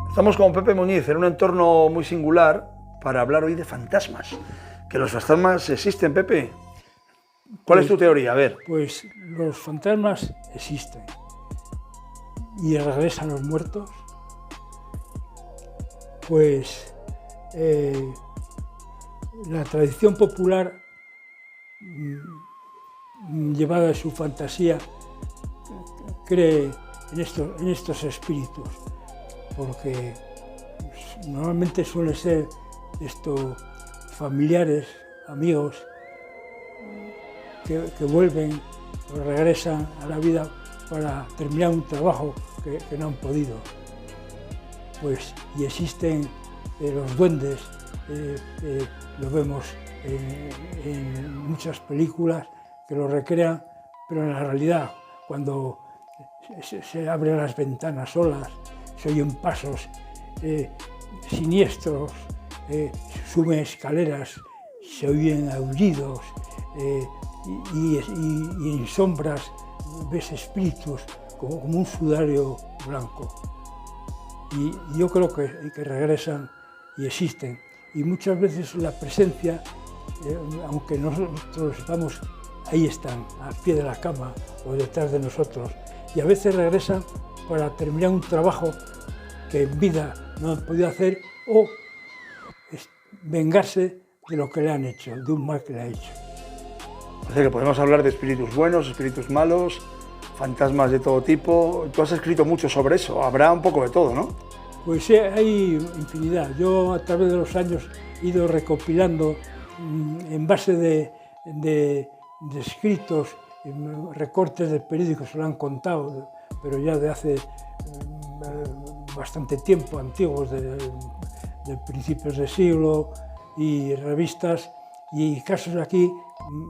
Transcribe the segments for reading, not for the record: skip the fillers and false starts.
Estamos con Pepe Muñiz en un entorno muy singular para hablar hoy de fantasmas. ¿Que los fantasmas existen, Pepe? ¿Cuál es tu teoría? A ver. Pues los fantasmas existen y regresan los muertos. Pues la tradición popular, llevada a su fantasía, cree en estos espíritus, porque normalmente suelen ser estos familiares, amigos, que vuelven o regresan a la vida para terminar un trabajo que no han podido. Pues, y existen los duendes, lo vemos en muchas películas que lo recrean, pero en la realidad, cuando se abren las ventanas solas, se oyen pasos siniestros, suben escaleras, se oyen aullidos, y en sombras ves espíritus como un sudario blanco. Y yo creo que regresan y existen. Y muchas veces la presencia, aunque nosotros estamos, ahí están, al pie de la cama o detrás de nosotros. Y a veces regresan para terminar un trabajo que en vida no han podido hacer o vengarse de lo que le han hecho, de un mal que le ha hecho. Parece que podemos hablar de espíritus buenos, espíritus malos, fantasmas de todo tipo. Tú has escrito mucho sobre eso, habrá un poco de todo, ¿no? Pues sí, hay infinidad. Yo a través de los años he ido recopilando en base de escritos, recortes de periódicos, se lo han contado, pero ya de hace bastante tiempo, antiguos, de principios de siglo, y revistas y casos aquí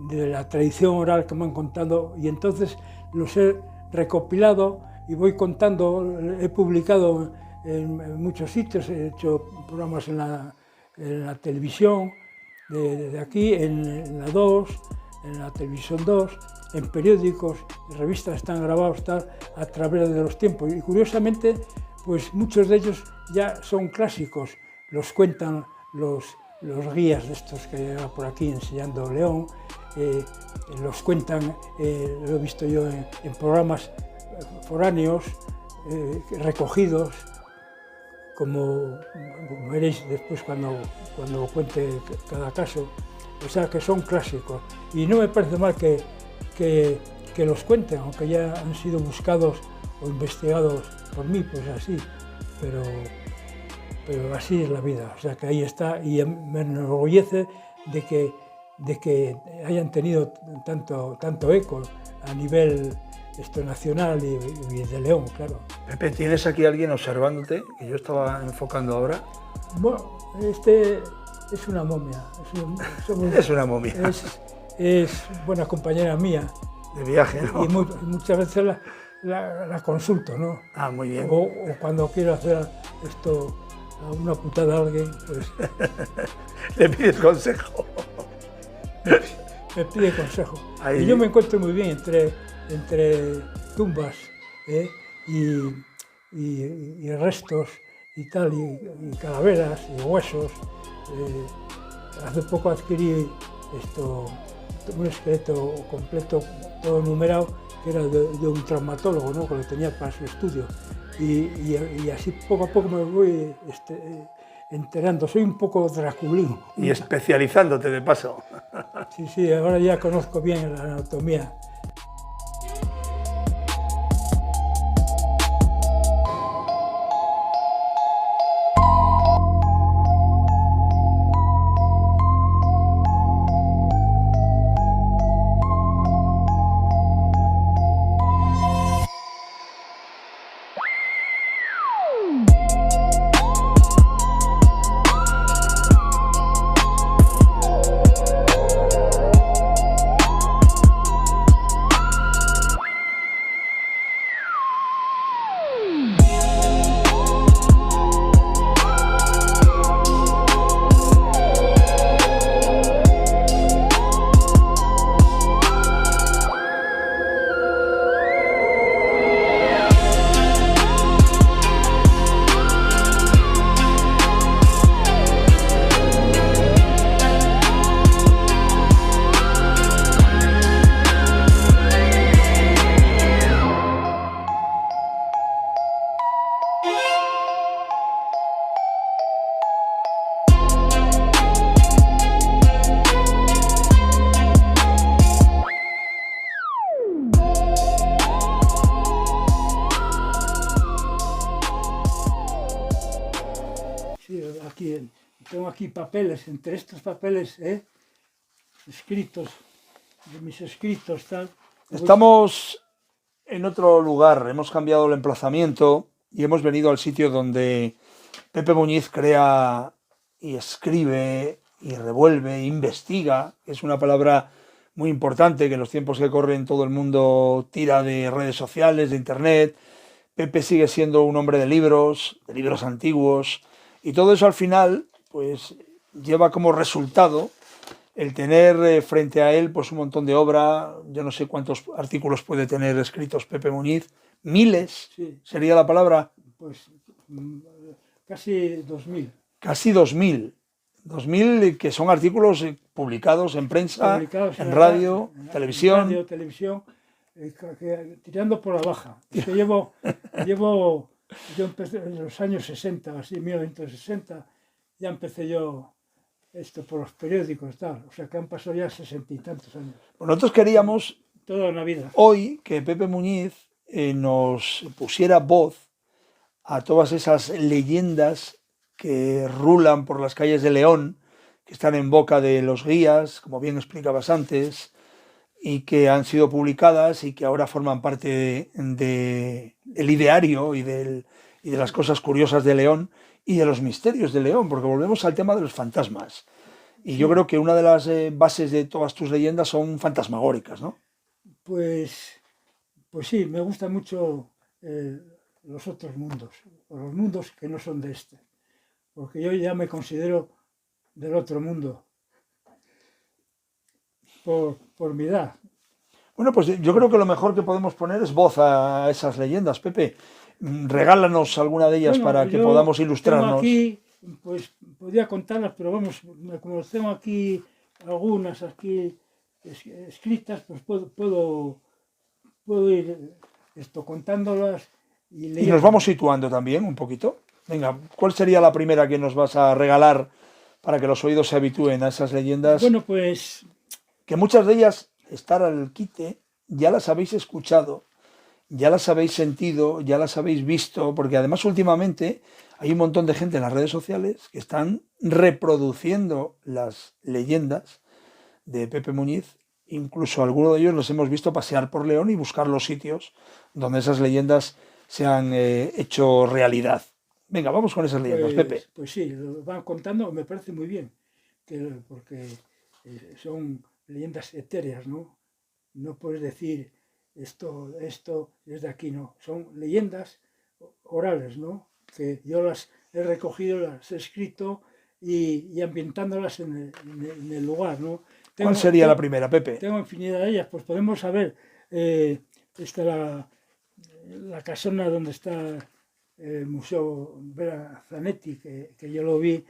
de la tradición oral que me han contado, y entonces los he recopilado y voy contando. He publicado en muchos sitios, he hecho programas en la televisión de aquí, en la 2, en la televisión 2, en periódicos, en revistas, están grabados a través de los tiempos, y curiosamente pues muchos de ellos ya son clásicos, los cuentan los guías de estos que llevan por aquí enseñando León, los cuentan, lo he visto yo en programas foráneos, recogidos, como veréis después cuando cuente cada caso. O sea, que son clásicos, y no me parece mal que los cuenten, aunque ya han sido buscados o investigados por mí, pues así, pero así es la vida. O sea, que ahí está, y me enorgullece de que hayan tenido tanto eco a nivel nacional y de León, claro. Pepe, ¿tienes aquí a alguien observándote, que yo estaba enfocando ahora? Bueno, es una momia. Es una momia. Es buena compañera mía. De viaje, ¿no? Y muchas veces la consulto, ¿no? Ah, muy bien. O cuando quiero hacer una putada a alguien, pues... Le pides consejo. Me pide consejo. Ahí. Y yo me encuentro muy bien entre tumbas y restos y tal, y calaveras y huesos. Hace poco adquirí un esqueleto completo, todo numerado, que era de un traumatólogo, ¿no? Que lo tenía para su estudio. Y así poco a poco me voy enterando. Soy un poco draculín. Y especializándote de paso. Sí, ahora ya conozco bien la anatomía. aquí, tengo aquí papeles, entre estos papeles, escritos, de mis escritos, tal. Estamos en otro lugar, hemos cambiado el emplazamiento y hemos venido al sitio donde Pepe Muñiz crea y escribe y revuelve, e investiga, que es una palabra muy importante que en los tiempos que corren todo el mundo tira de redes sociales, de internet. Pepe sigue siendo un hombre de libros antiguos, y todo eso al final pues lleva como resultado el tener frente a él pues un montón de obra. Yo no sé cuántos artículos puede tener escritos Pepe Muñiz, miles, Sí, sería la palabra. pues casi 2000. Casi 2000 que son artículos publicados en prensa, Publicados en radio, en televisión. radio, televisión, tirando por la baja. Es que yo empecé en los años 60, así, 1960, ya empecé yo esto por los periódicos, tal. O sea que han pasado ya 60 y tantos años. Nosotros queríamos Toda una vida. hoy que Pepe Muñiz nos pusiera voz a todas esas leyendas que rulan por las calles de León, que están en boca de los guías, como bien explicabas antes, y que han sido publicadas y que ahora forman parte del ideario y de las cosas curiosas de León y de los misterios de León, porque volvemos al tema de los fantasmas. Y yo creo que una de las bases de todas tus leyendas son fantasmagóricas, ¿no? Pues sí, me gustan mucho los otros mundos, o los mundos que no son de este, porque yo ya me considero del otro mundo, por mi edad. Bueno, pues yo creo que lo mejor que podemos poner es voz a esas leyendas, Pepe. Regálanos alguna de ellas Bueno, para que yo podamos tengo ilustrarnos. aquí, pues podría contarlas, pero vamos, como tengo aquí algunas aquí escritas, pues puedo ir contándolas y Y nos leyendo. vamos situando también un poquito. Venga, ¿cuál sería la primera que nos vas a regalar para que los oídos se habitúen a esas leyendas? Bueno, pues Que muchas de ellas, estar al quite, ya las habéis escuchado, ya las habéis sentido, ya las habéis visto, porque además últimamente hay un montón de gente en las redes sociales que están reproduciendo las leyendas de Pepe Muñiz. Incluso algunos de ellos los hemos visto pasear por León y buscar los sitios donde esas leyendas se han hecho realidad. Venga, vamos con esas leyendas, Pepe. pues sí, lo van contando, me parece muy bien, porque son leyendas etéreas, ¿no? No puedes decir esto es de aquí, no. Son leyendas orales, ¿no? Que yo las he recogido, las he escrito y ambientándolas en el lugar, ¿no? ¿Cuál sería la primera, Pepe? Tengo infinidad de ellas, pues podemos saber, está la casona donde está el Museo Vera Zanetti, que yo lo vi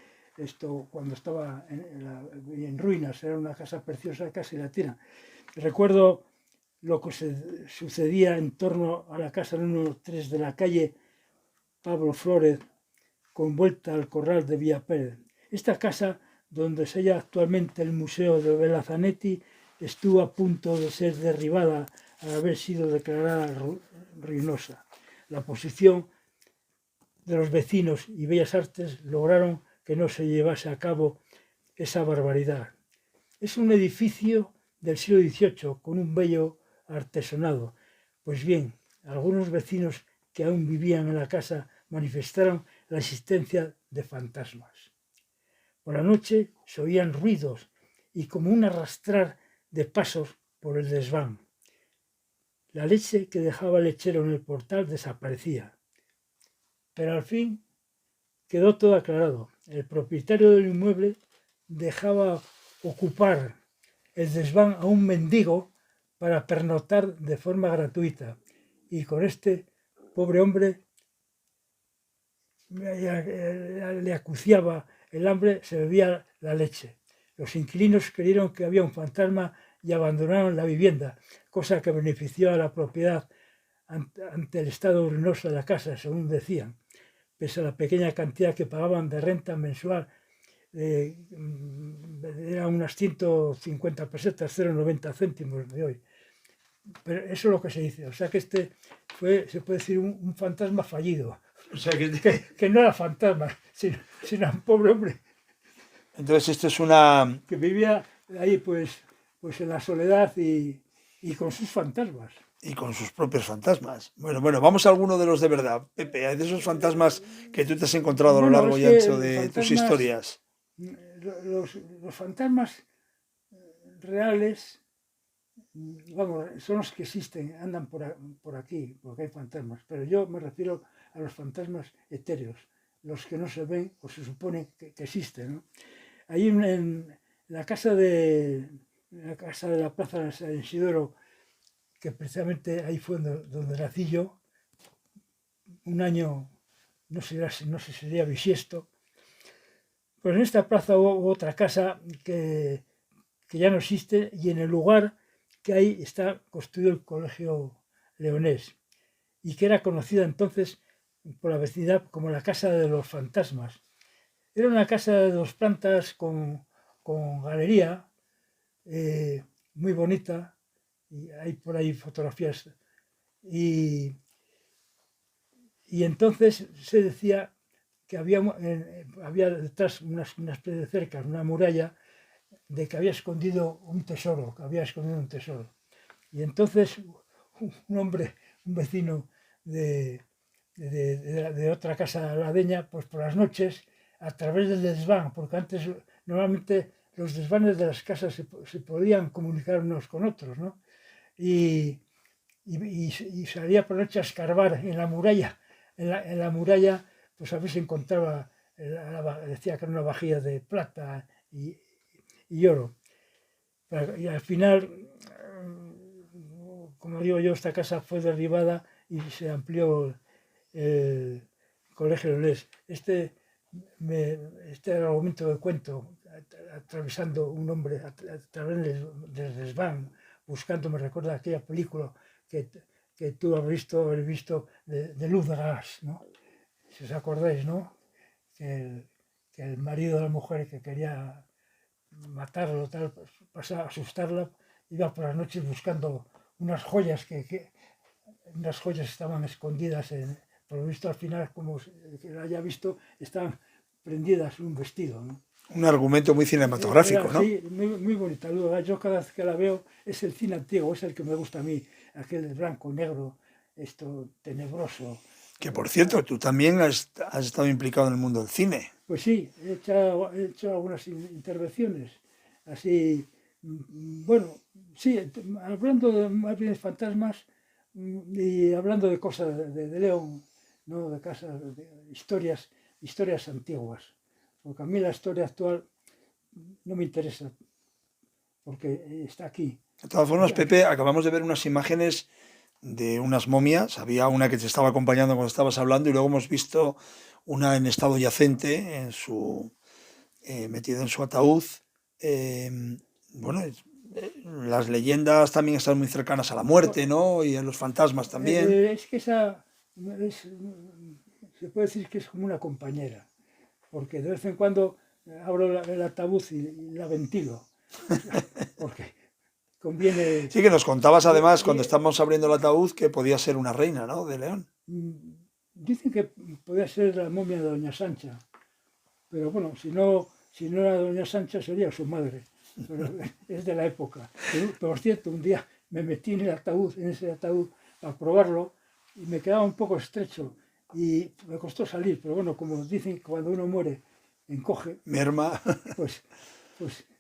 cuando estaba en ruinas, era una casa preciosa, casi latina. Recuerdo lo que sucedía en torno a la casa número 3 de la calle Pablo Flórez, con vuelta al corral de Villa Pérez. Esta casa, donde se halla actualmente el Museo de Vera Zanetti, estuvo a punto de ser derribada al haber sido declarada ruinosa. La oposición de los vecinos y Bellas Artes lograron que no se llevase a cabo esa barbaridad. Es un edificio del siglo XVIII con un bello artesonado. Pues bien, algunos vecinos que aún vivían en la casa manifestaron la existencia de fantasmas. Por la noche se oían ruidos y como un arrastrar de pasos por el desván. La leche que dejaba el lechero en el portal desaparecía. Pero al fin quedó todo aclarado. El propietario del inmueble dejaba ocupar el desván a un mendigo para pernoctar de forma gratuita, y con este pobre hombre le acuciaba el hambre, se bebía la leche. Los inquilinos creyeron que había un fantasma y abandonaron la vivienda, cosa que benefició a la propiedad ante el estado ruinoso de la casa, según decían, pese a la pequeña cantidad que pagaban de renta mensual. Eran unas 150 pesetas, 0,90 céntimos de hoy. Pero eso es lo que se dice. O sea que se puede decir, un fantasma fallido. O sea que no era fantasma, sino un pobre hombre entonces esto es una... que vivía ahí pues en la soledad y con sus fantasmas. Y con sus propios fantasmas. Bueno, vamos a alguno de los de verdad. Pepe, hay de esos fantasmas que tú te has encontrado a lo Bueno, largo es y que ancho de tus fantasmas, historias. los fantasmas reales, vamos, son los que existen, andan por aquí, porque hay fantasmas, pero yo me refiero a los fantasmas etéreos, los que no se ven o se supone que existen, ¿no? Ahí en la casa de la Plaza de San Isidoro, que precisamente ahí fue donde nací yo, un año, no sé si sería bisiesto, pues en esta plaza hubo otra casa que ya no existe y en el lugar que ahí está construido el Colegio Leonés y que era conocida entonces por la vecindad como la Casa de los Fantasmas. Era una casa de 2 plantas con galería, muy bonita, y hay por ahí fotografías. Y, y entonces se decía que había detrás una especie de cerca, una muralla, de que había escondido un tesoro, que había escondido un tesoro. Y entonces un hombre, un vecino de otra casa aladeña, pues por las noches, a través del desván, porque antes normalmente los desvanes de las casas se podían comunicar unos con otros, ¿no? Y salía por la noche a escarbar en la muralla. En la muralla, pues a veces encontraba, decía que era una vajilla de plata y oro. Y al final, como digo yo, esta casa fue derribada y se amplió el Colegio Leonés. Este argumento que cuento, atravesando un hombre a través del desván, buscando, me recuerda aquella película que tú haber visto de Luz de Gas, ¿no? Si os acordáis, ¿no? Que el marido de la mujer que quería matarlo, tal, pues, asustarla, iba por las noches buscando unas joyas unas joyas estaban escondidas por lo visto al final, como que lo haya visto, estaban prendidas en un vestido, ¿no? Un argumento muy cinematográfico, ¿no? Sí, muy, muy bonita. Yo cada vez que la veo es el cine antiguo, es el que me gusta a mí, aquel de blanco, negro, esto tenebroso. Que por cierto, tú también has estado implicado en el mundo del cine. Pues sí, he hecho algunas intervenciones, así, bueno, sí, hablando más bien de fantasmas y hablando de cosas de León, ¿no? De casas, de historias antiguas, porque a mí la historia actual no me interesa, porque está aquí. De todas formas, Pepe, acabamos de ver unas imágenes de unas momias. Había una que te estaba acompañando cuando estabas hablando y luego hemos visto una en estado yacente, metida en su ataúd. Eh, bueno, las leyendas también están muy cercanas a la muerte, ¿no? Y a los fantasmas también. Es que esa se puede decir que es como una compañera, porque de vez en cuando abro el ataúd y la ventilo, porque conviene. Sí, que nos contabas además cuando estábamos abriendo el ataúd que podía ser una reina, ¿no? De León. Dicen que podía ser la momia de Doña Sancha, pero bueno, si no era Doña Sancha sería su madre, pero es de la época. Por cierto, un día me metí en ese ataúd para probarlo y me quedaba un poco estrecho y me costó salir, pero bueno, como dicen que cuando uno muere encoge, Merma. pues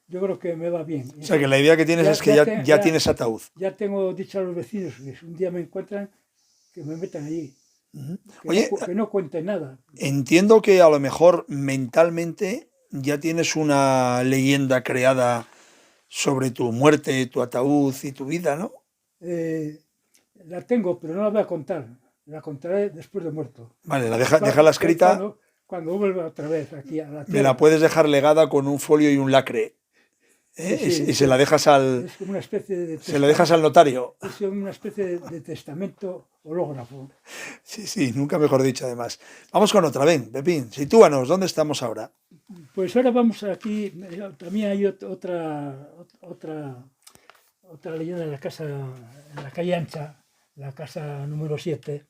yo creo que me va bien. O sea, que la idea que tienes es que ya tienes ataúd. Ya tengo dicho a los vecinos que si un día me encuentran, que me metan allí. Oye, Que no cuente nada. entiendo que a lo mejor mentalmente ya tienes una leyenda creada sobre tu muerte, tu ataúd y tu vida, ¿no? La tengo, pero no la voy a contar. La contaré después de muerto. Vale, déjala escrita. Cuando vuelva otra vez aquí a la tierra. Me la puedes dejar legada con un folio y un lacre. Sí, y se la dejas al. Es como una especie de se la dejas al notario. Es como una especie de testamento hológrafo. Sí, nunca mejor dicho además. Vamos con otra, ven, Pepín, sitúanos, ¿dónde estamos ahora? Pues ahora vamos aquí, también hay otra leyenda en la calle Ancha, la casa número 7,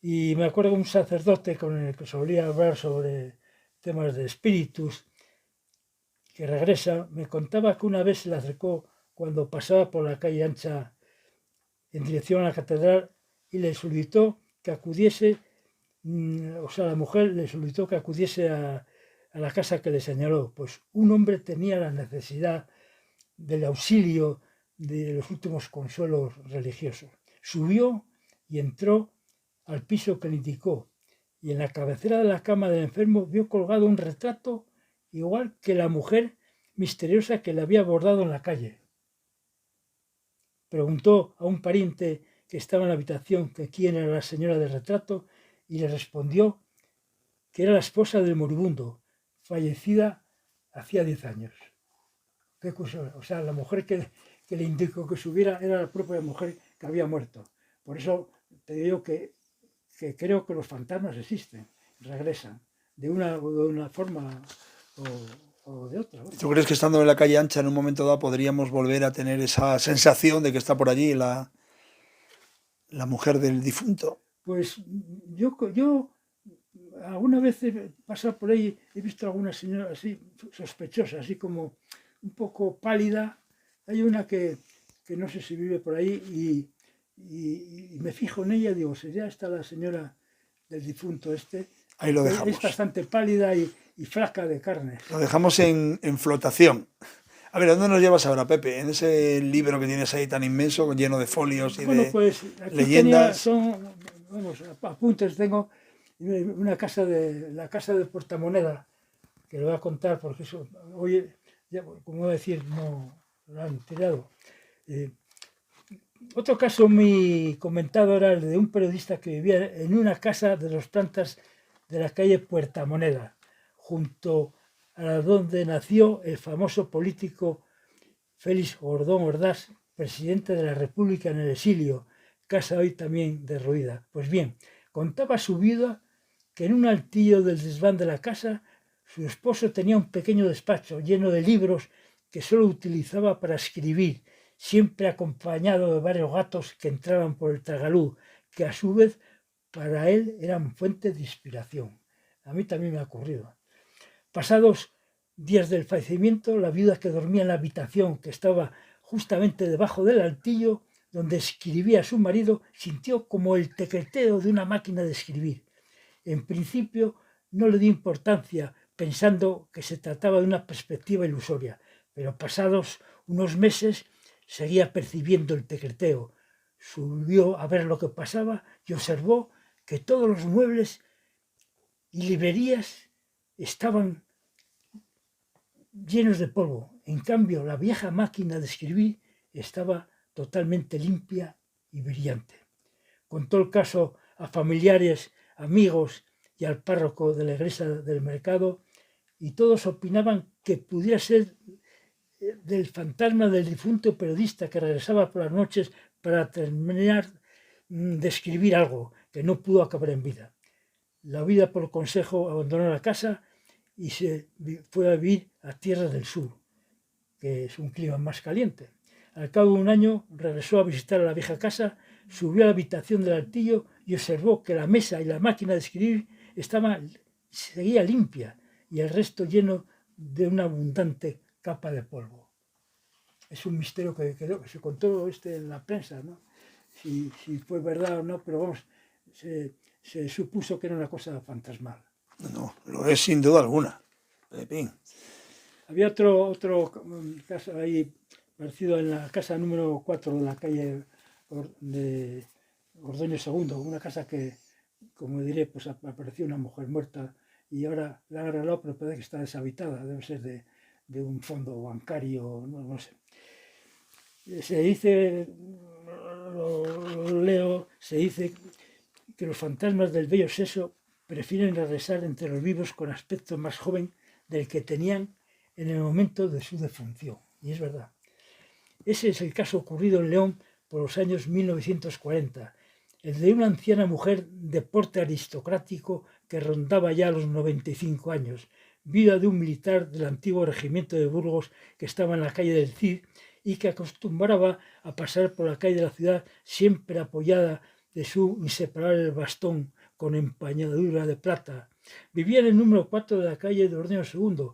Y me acuerdo de un sacerdote con el que solía hablar sobre temas de espíritus, que regresa, me contaba que una vez se le acercó cuando pasaba por la calle ancha en dirección a la catedral y le solicitó que acudiese, o sea, la mujer le solicitó que acudiese a la casa que le señaló. Pues un hombre tenía la necesidad del auxilio de los últimos consuelos religiosos. Subió y entró al piso que le indicó, y en la cabecera de la cama del enfermo vio colgado un retrato igual que la mujer misteriosa que le había abordado en la calle. Preguntó a un pariente que estaba en la habitación que quién era la señora del retrato y le respondió que era la esposa del moribundo, fallecida hacía 10 años. Qué cosa, o sea, la mujer que le indicó que subiera era la propia mujer que había muerto. Por eso te digo que creo que los fantasmas existen, regresan, de una forma o de otra. ¿Tú crees que estando en la calle ancha en un momento dado podríamos volver a tener esa sensación de que está por allí la mujer del difunto? Pues yo alguna vez he pasado por ahí, he visto a alguna señora así sospechosa, así como un poco pálida. Hay una que no sé si vive por ahí y me fijo en ella y digo, ¿sería esta la señora del difunto este? Ahí lo dejamos. Es bastante pálida y flaca de carne. Lo dejamos en flotación. A ver, ¿a dónde nos llevas ahora, Pepe? En ese libro que tienes ahí tan inmenso, lleno de folios y de Pues aquí leyendas. vamos, apuntes tengo la casa de Portamoneda, que lo voy a contar porque eso, hoy, ya, como voy a decir, no lo han tirado. Otro caso muy comentado era el de un periodista que vivía en una casa de dos plantas de la calle Puertamoneda, junto a donde nació el famoso político Félix Gordón Ordaz, presidente de la República en el exilio, casa hoy también derruida. Pues bien, contaba su vida que en un altillo del desván de la casa, su esposo tenía un pequeño despacho lleno de libros que solo utilizaba para escribir, siempre acompañado de varios gatos que entraban por el tragaluz, que a su vez para él eran fuente de inspiración. A mí también me ha ocurrido. Pasados días del fallecimiento, la viuda que dormía en la habitación que estaba justamente debajo del altillo, donde escribía su marido, sintió como el tecleteo de una máquina de escribir. En principio no le dio importancia, pensando que se trataba de una perspectiva ilusoria, pero pasados unos meses seguía percibiendo el tecleteo. Subió a ver lo que pasaba y observó que todos los muebles y librerías estaban llenos de polvo. En cambio, la vieja máquina de escribir estaba totalmente limpia y brillante. Contó el caso a familiares, amigos y al párroco de la iglesia del mercado y todos opinaban que pudiera ser del fantasma del difunto periodista que regresaba por las noches para terminar de escribir algo que no pudo acabar en vida. La vida por consejo abandonó la casa y se fue a vivir a Tierra del Sur, que es un clima más caliente. Al cabo de un año regresó a visitar a la vieja casa, subió a la habitación del altillo y observó que la mesa y la máquina de escribir seguía limpia y el resto lleno de una abundante capa de polvo. Es un misterio que se contó en la prensa, ¿no? Si fue verdad o no, pero vamos, se supuso que era una cosa fantasmal. No, lo es sin duda alguna. Pepín. Había otro caso ahí parecido en la casa número 4 de la calle de Ordoño II, una casa que, como diré, pues apareció una mujer muerta y ahora la han arreglado, pero parece que está deshabitada, debe ser de un fondo bancario, no sé. Se dice, lo leo, se dice que los fantasmas del bello sexo prefieren regresar entre los vivos con aspecto más joven del que tenían en el momento de su defunción. Y es verdad. Ese es el caso ocurrido en León por los años 1940, el de una anciana mujer de porte aristocrático que rondaba ya los 95 años, viuda de un militar del antiguo regimiento de Burgos que estaba en la calle del Cid y que acostumbraba a pasar por la calle de la ciudad siempre apoyada de su inseparable bastón con empañadura de plata. Vivía en el número 4 de la calle de Ordeño II.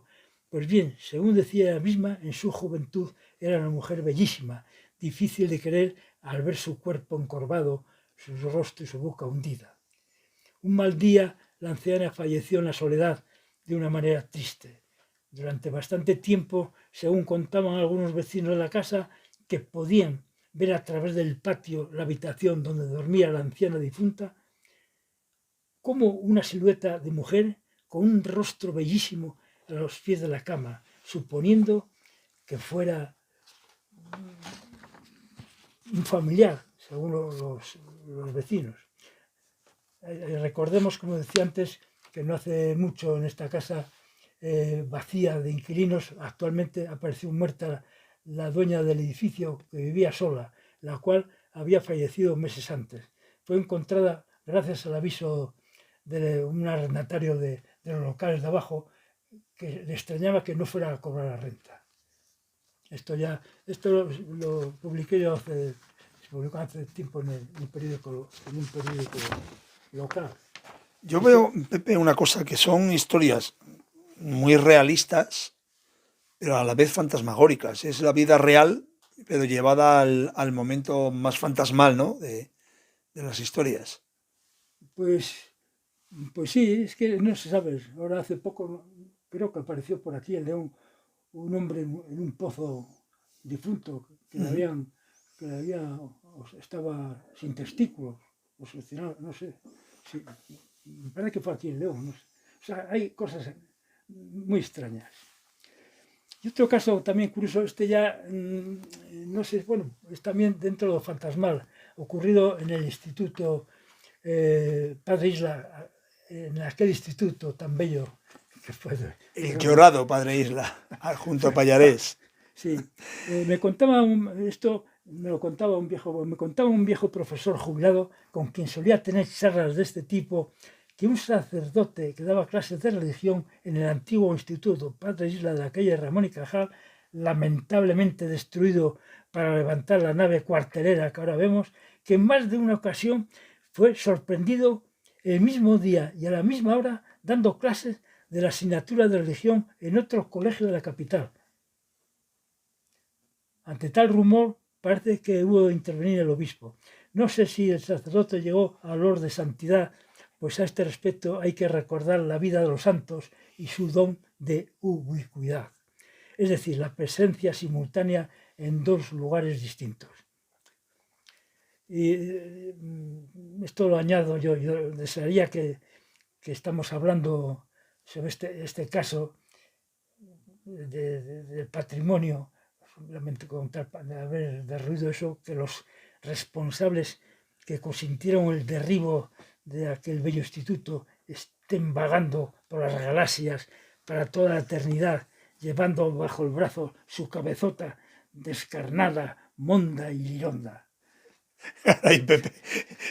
Pues bien, según decía ella misma, en su juventud era una mujer bellísima, difícil de querer al ver su cuerpo encorvado, su rostro y su boca hundida. Un mal día, la anciana falleció en la soledad de una manera triste. Durante bastante tiempo, según contaban algunos vecinos de la casa, que podían ver a través del patio la habitación donde dormía la anciana difunta, como una silueta de mujer con un rostro bellísimo a los pies de la cama, suponiendo que fuera un familiar, según los vecinos. Recordemos, como decía antes, que no hace mucho en esta casa vacía de inquilinos, actualmente apareció muerta la dueña del edificio, que vivía sola, la cual había fallecido meses antes. Fue encontrada gracias al aviso de un arrendatario de los locales de abajo, que le extrañaba que no fuera a cobrar la renta. Esto lo publiqué yo se publicó hace tiempo en un periódico local. Yo veo, Pepe, una cosa que son historias muy realistas, pero a la vez fantasmagóricas. Es la vida real, pero llevada al momento más fantasmal, ¿no? De las historias. Pues sí, es que no se sabe. Ahora hace poco creo que apareció por aquí el león, un hombre en un pozo difunto que le habían, estaba sin testículos, o succionado, no sé. Sí, me parece que fue aquí el león. No sé. O sea, hay cosas muy extrañas. Y otro caso también curioso, ya, no sé, bueno, es también dentro de lo fantasmal, ocurrido en el Instituto Padre Isla, en aquel instituto tan bello que fue. El llorado Padre Isla, junto a Pallarés. Sí, me contaba me contaba un viejo profesor jubilado con quien solía tener charlas de este tipo, que un sacerdote que daba clases de religión en el antiguo instituto Padre Isla de la calle Ramón y Cajal, lamentablemente destruido para levantar la nave cuartelera que ahora vemos, que en más de una ocasión fue sorprendido el mismo día y a la misma hora dando clases de la asignatura de religión en otro colegio de la capital. Ante tal rumor, parece que hubo de intervenir el obispo. No sé si el sacerdote llegó al olor de santidad, pues a este respecto hay que recordar la vida de los santos y su don de ubicuidad, es decir, la presencia simultánea en dos lugares distintos. Y esto lo añado yo desearía que estamos hablando sobre este caso del patrimonio, solamente contar para haber derruido eso, que los responsables que consintieron el derribo de aquel bello instituto estén vagando por las galaxias para toda la eternidad, llevando bajo el brazo su cabezota descarnada, monda y lironda. Ay, Pepe,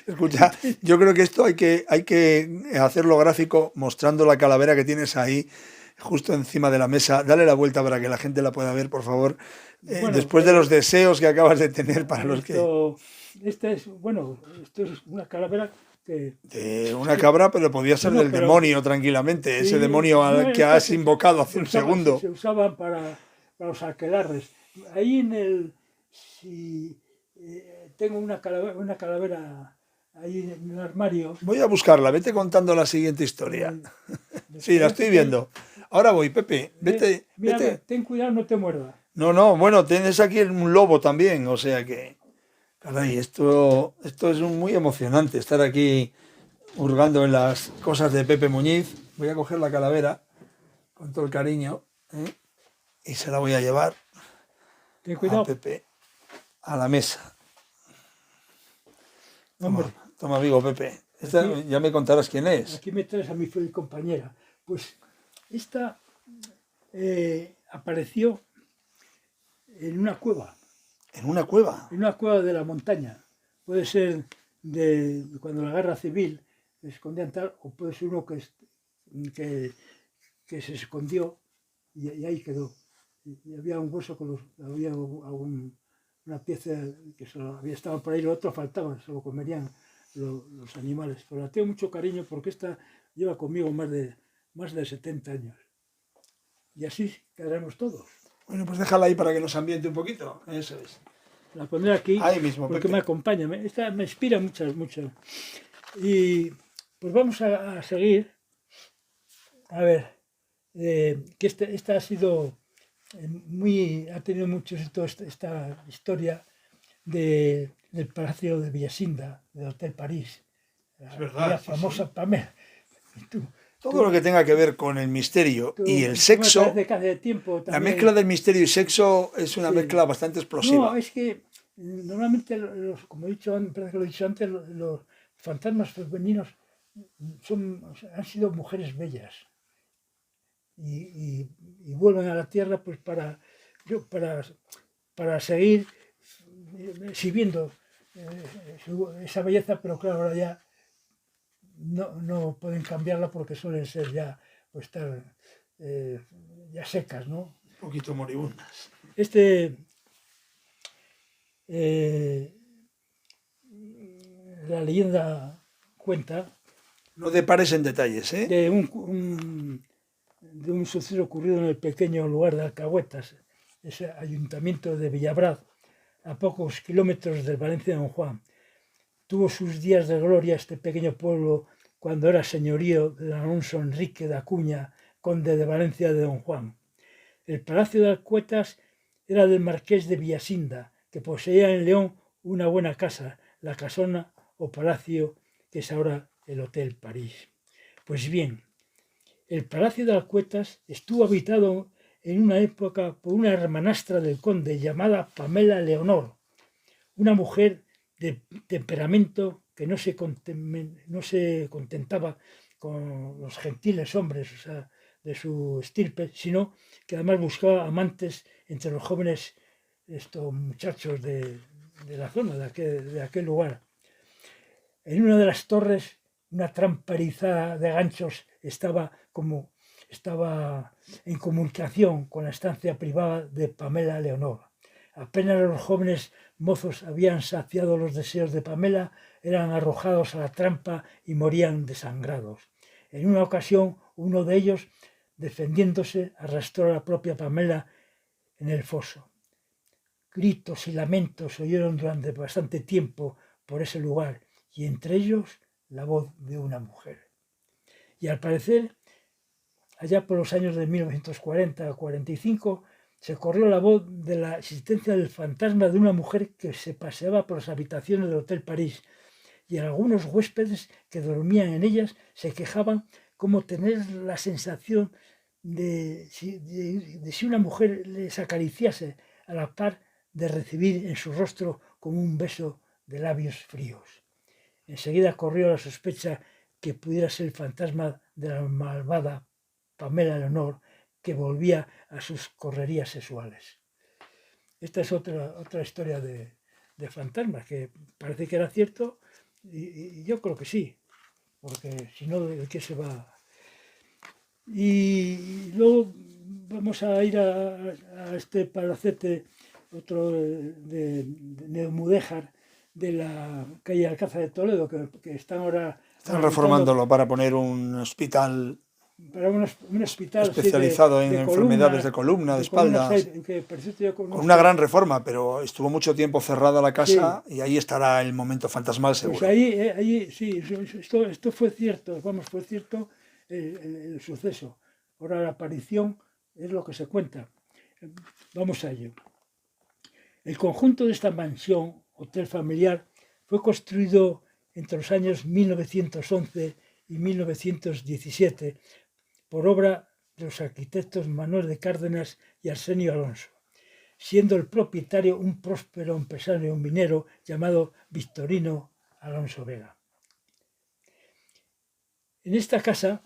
escucha, yo creo que esto hay que hacerlo gráfico mostrando la calavera que tienes ahí justo encima de la mesa. Dale la vuelta para que la gente la pueda ver, por favor. Bueno, después de los deseos que acabas de tener para los que... Esto es una calavera que... De una cabra, pero podía ser del demonio tranquilamente, sí, ese demonio al que has invocado hace un segundo. Se usaban para los aquelarres. Ahí en el... tengo una calavera ahí en el armario. Voy a buscarla, vete contando la siguiente historia. Sí, la estoy viendo. Ahora voy, Pepe, vete. Mira, vete. Ten cuidado, no te muerda. No, bueno, tienes aquí un lobo también, o sea que... Caray, esto es muy emocionante, estar aquí hurgando en las cosas de Pepe Muñiz. Voy a coger la calavera con todo el cariño, y se la voy a llevar Ten cuidado. A Pepe a la mesa. Toma, amigo Pepe. Aquí, ya me contarás quién es. Aquí me traes a mi compañera. Pues esta apareció en una cueva. ¿En una cueva? En una cueva de la montaña. Puede ser de cuando la guerra civil se escondían tal, o puede ser uno que se escondió y ahí quedó. Y había un hueso había una pieza que solo había estado por ahí, lo otro faltaba, se lo comerían los animales. Pero la tengo mucho cariño porque esta lleva conmigo más de 70 años. Y así quedaremos todos. Bueno, pues déjala ahí para que nos ambiente un poquito. Eso es. La pondré aquí Ahí mismo, porque Pepe. me acompaña. Esta me inspira mucho. Y pues vamos a seguir. A ver, que esta ha sido ha tenido mucho éxito esta historia del Palacio de Villasinda, del Hotel París. Es verdad. La Sí, famosa sí. Pamela. Todo lo que tenga que ver con el misterio y el Me sexo, parece que hace tiempo la también. mezcla del misterio y sexo es una Sí. mezcla bastante explosiva. No, es que normalmente, como he dicho, me parece que lo he dicho antes, los fantasmas femeninos han sido mujeres bellas y vuelven a la tierra pues para seguir exhibiendo esa belleza, pero claro, ahora ya no pueden cambiarla porque suelen ser ya pues estar ya secas, ¿no? Un poquito moribundas. La leyenda cuenta No depares en detalles, ¿eh? de un suceso ocurrido en el pequeño lugar de Alcahuetas, ese ayuntamiento de Villabrad, a pocos kilómetros del Valencia de Don Juan. Tuvo sus días de gloria este pequeño pueblo cuando era señorío de Alonso Enrique de Acuña, conde de Valencia de Don Juan. El palacio de Alcuetas era del marqués de Villasinda, que poseía en León una buena casa, la casona o palacio que es ahora el Hotel París. Pues bien, el palacio de Alcuetas estuvo habitado en una época por una hermanastra del conde llamada Pamela Leonor, una mujer de temperamento que no se contentaba con los gentiles hombres, o sea, de su estirpe, sino que además buscaba amantes entre los jóvenes muchachos de la zona, de aquel lugar. En una de las torres, una trampa erizada de ganchos estaba en comunicación con la estancia privada de Pamela Leonor. Apenas los jóvenes mozos habían saciado los deseos de Pamela, eran arrojados a la trampa y morían desangrados. En una ocasión, uno de ellos, defendiéndose, arrastró a la propia Pamela en el foso. Gritos y lamentos se oyeron durante bastante tiempo por ese lugar, y entre ellos la voz de una mujer. Y al parecer, allá por los años de 1940-45, se corrió la voz de la existencia del fantasma de una mujer que se paseaba por las habitaciones del Hotel París, y algunos huéspedes que dormían en ellas se quejaban como tener la sensación de si una mujer les acariciase a la par de recibir en su rostro como un beso de labios fríos. Enseguida corrió la sospecha que pudiera ser el fantasma de la malvada Pamela Leonor, que volvía a sus correrías sexuales. Esta es otra historia de fantasmas, que parece que era cierto, y yo creo que sí, porque si no, ¿de qué se va? Y luego vamos a ir a este palacete, otro de Neomudéjar, de la calle Alcázar de Toledo, que están ahora... Están reformándolo para poner un hospital para un hospital especializado sí, en enfermedades de columna, de espaldas, con una gran reforma, pero estuvo mucho tiempo cerrada la casa, sí, y ahí estará el momento fantasmal seguro. Pues ahí sí, esto fue cierto, fue cierto el suceso. Ahora la aparición es lo que se cuenta. Vamos a ello. El conjunto de esta mansión, hotel familiar, fue construido entre los años 1911 y 1917 por obra de los arquitectos Manuel de Cárdenas y Arsenio Alonso, siendo el propietario un próspero empresario minero llamado Victorino Alonso Vega. En esta casa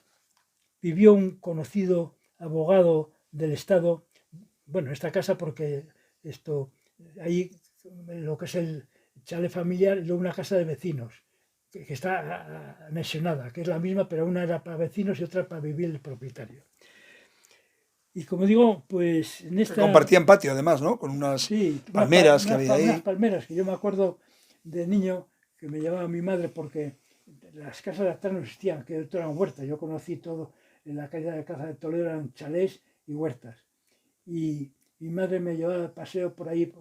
vivió un conocido abogado del Estado, bueno, esta casa porque ahí lo que es el chalet familiar y luego una casa de vecinos, que está anexionada, que es la misma, pero una era para vecinos y otra para vivir el propietario. Y como digo, pues en esta... Compartían patio además, ¿no? Con unas palmeras que había ahí. Unas palmeras, que yo me acuerdo de niño que me llevaba mi madre, porque las casas de atrás no existían, que todo eran huertas. Yo conocí todo en la calle de Caza de Toledo, eran chalés y huertas. Y mi madre me llevaba de paseo por ahí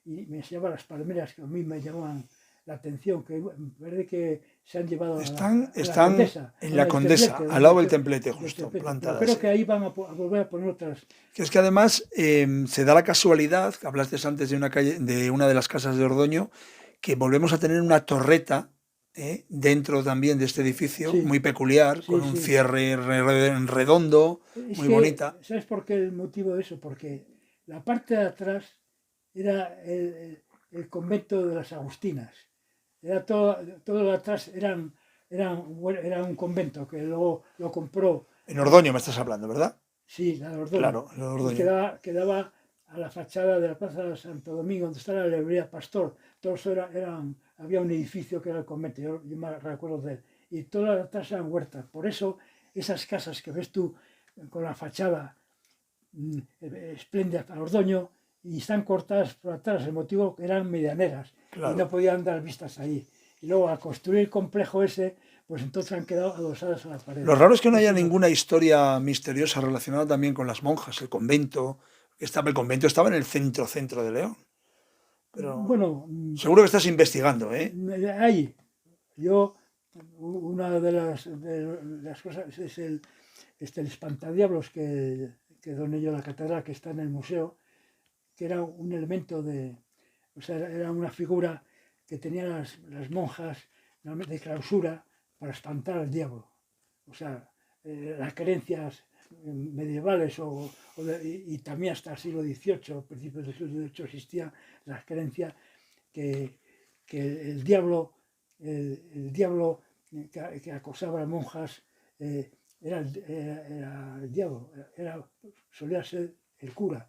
y me enseñaba las palmeras que a mí me llamaban la atención, que parece que se han llevado Están a la Condesa, en la Condesa, Templete, al lado del del Templete, justo, Templete. Pero plantadas. creo que ahí van a volver a poner otras. Que es que además se da la casualidad, que hablaste antes de una calle, de una de las casas de Ordoño, que volvemos a tener una torreta dentro también de este edificio, Sí, muy peculiar, con sí, un sí. cierre redondo, Es muy que, bonita. ¿sabes por qué el motivo de eso? Porque la parte de atrás era el convento de las Agustinas. Era todo de atrás era un convento que luego lo compró, En Ordoño me estás hablando, ¿verdad? sí, la de Ordoño, Claro, en y Ordoño. quedaba a la fachada de la Plaza de Santo Domingo, donde está la librería Pastor. Todo eso había un edificio que era el convento, yo me recuerdo de él, y todas las atrás eran huertas. Por eso esas casas que ves tú con la fachada espléndida para Ordoño y están cortadas por atrás, el motivo que eran medianeras y no Claro. podían dar vistas ahí. Y luego al construir el complejo ese, pues entonces han quedado adosadas a la pared. Lo raro es que no haya Eso no. ninguna historia misteriosa relacionada también con las monjas, el convento. El convento estaba en el centro de León. Pero Bueno, seguro que estás investigando, ¿eh? ahí, yo, una de las cosas es el espantadiablos que doné yo a la catedral, que está en el museo, que era un elemento o sea, era una figura que tenían las monjas de clausura para espantar al diablo. O sea, las creencias medievales y también hasta el siglo XVIII, principios del siglo XVIII, existía la creencia que, el diablo, el diablo que acosaba a las monjas era el diablo, solía ser el cura,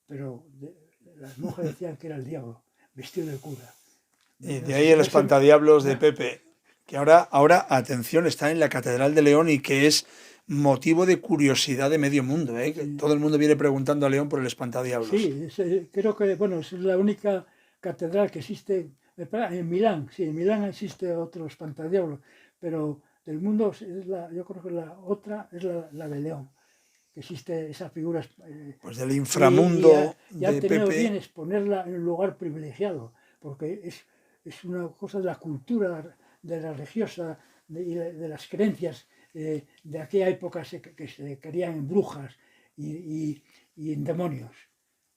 pero las monjas decían que era el diablo, vestido de cura. Y de ahí el espantadiablos de Pepe, que ahora, atención, está en la Catedral de León y que es motivo de curiosidad de medio mundo, ¿eh? Que Sí. todo el mundo viene preguntando a León por el espantadiablos. Sí, creo que bueno, es la única catedral que existe. En Milán, sí, en Milán existe otro espantadiablos, pero del mundo yo creo que la otra es la de León, que existe esa figura. Pues del Y inframundo han de tenido bien Pepe. exponerla en un lugar privilegiado, porque es una cosa de la cultura, de la religiosa, de las creencias de aquella época que se creían en brujas y en demonios.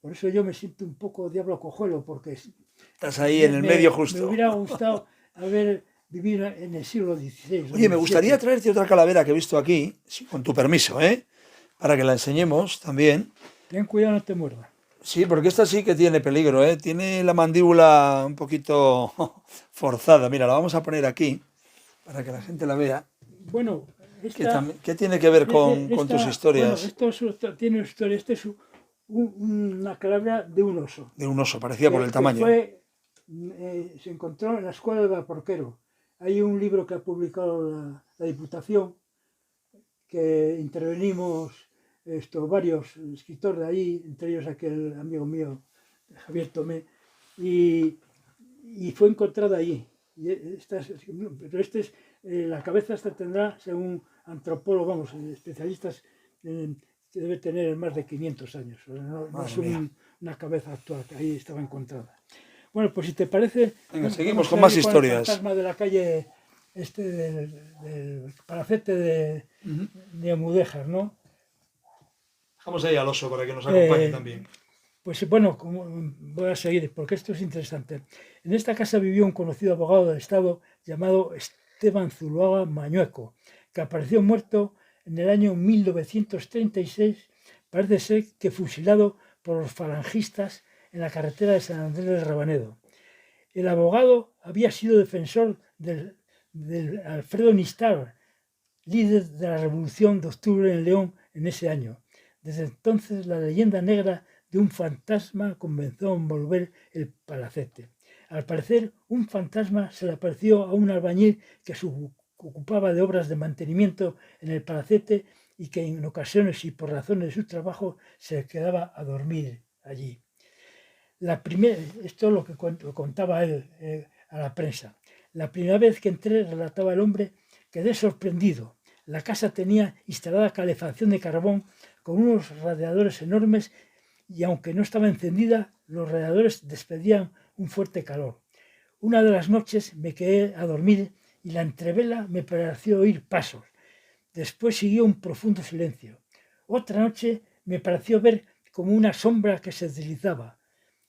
Por eso yo me siento un poco diablo cojuelo, porque Estás ahí en el medio me justo. hubiera gustado haber vivido en el siglo XVI o Oye, me gustaría XVII. traerte otra calavera que he visto aquí, con tu permiso, ¿eh? Para que la enseñemos también. Ten cuidado, no te muerda. Sí, porque esta sí que tiene peligro, ¿eh? Tiene la mandíbula un poquito forzada. Mira, la vamos a poner aquí para que la gente la vea. Bueno, ¿Qué tiene que ver con tus bueno, historias? tiene una historia. Este es una calavera de un oso, De un oso, parecía por el que tamaño. se encontró en la escuela de Vaporquero. Hay un libro que ha publicado la Diputación, que intervenimos varios escritores de ahí, entre ellos aquel amigo mío, Javier Tomé, y fue encontrada allí. Pero la cabeza esta tendrá, según antropólogos, vamos, especialistas, que debe tener más de 500 años. No es una cabeza actual, que ahí estaba encontrada. Bueno, pues si te parece, Venga, seguimos vamos con a más ir con el historias. fantasma de la calle del palacete de Mudéjar, ¿no? Dejamos ahí al oso para que nos acompañe también. Pues bueno, voy a seguir, porque esto es interesante. En esta casa vivió un conocido abogado del Estado llamado Esteban Zuloaga Mañueco, que apareció muerto en el año 1936, parece ser que fusilado por los falangistas en la carretera de San Andrés del Rabanedo. El abogado había sido defensor del Alfredo Nistar, líder de la Revolución de Octubre en León en ese año. Desde entonces la leyenda negra de un fantasma comenzó a envolver el palacete. Al parecer, un fantasma se le apareció a un albañil que se ocupaba de obras de mantenimiento en el palacete y que en ocasiones y por razones de su trabajo se quedaba a dormir allí. Esto es lo que contaba él a la prensa. La primera vez que entré, relataba el hombre, quedé sorprendido. La casa tenía instalada calefacción de carbón con unos radiadores enormes y aunque no estaba encendida, los radiadores despedían un fuerte calor. Una de las noches me quedé a dormir y la entrevela me pareció oír pasos. Después siguió un profundo silencio. Otra noche me pareció ver como una sombra que se deslizaba.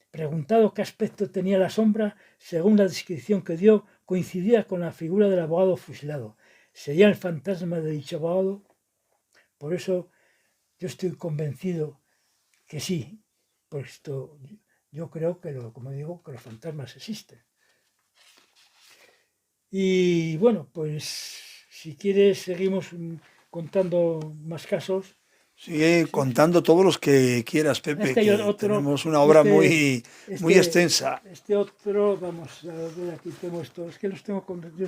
Preguntado qué aspecto tenía la sombra, según la descripción que dio, coincidía con la figura del abogado fusilado. ¿Sería el fantasma de dicho abogado? Por eso yo estoy convencido que sí, puesto yo creo que, como digo, que los fantasmas existen. Y bueno, pues si quieres seguimos contando más casos. Sigue Sí. contando todos los que quieras, Pepe, Hay que otro, tenemos una obra muy extensa. Este otro, vamos a ver, aquí tengo estos, es que los tengo con yo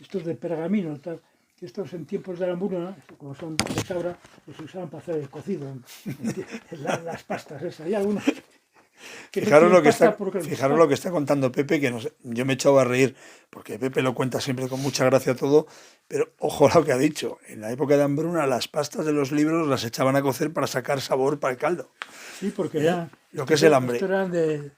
estos de pergamino, tal, que estos en tiempos de la hambruna, como son de cabra, los usaban para hacer el cocido, las pastas esas. Hay algunos que no tienen pasta porque fijaros lo que está contando Pepe, que yo me he echado a reír, porque Pepe lo cuenta siempre con mucha gracia todo, pero ojo lo que ha dicho. En la época de hambruna las pastas de los libros las echaban a cocer para sacar sabor para el caldo. Sí, porque ya Lo que es el hambre. estos eran de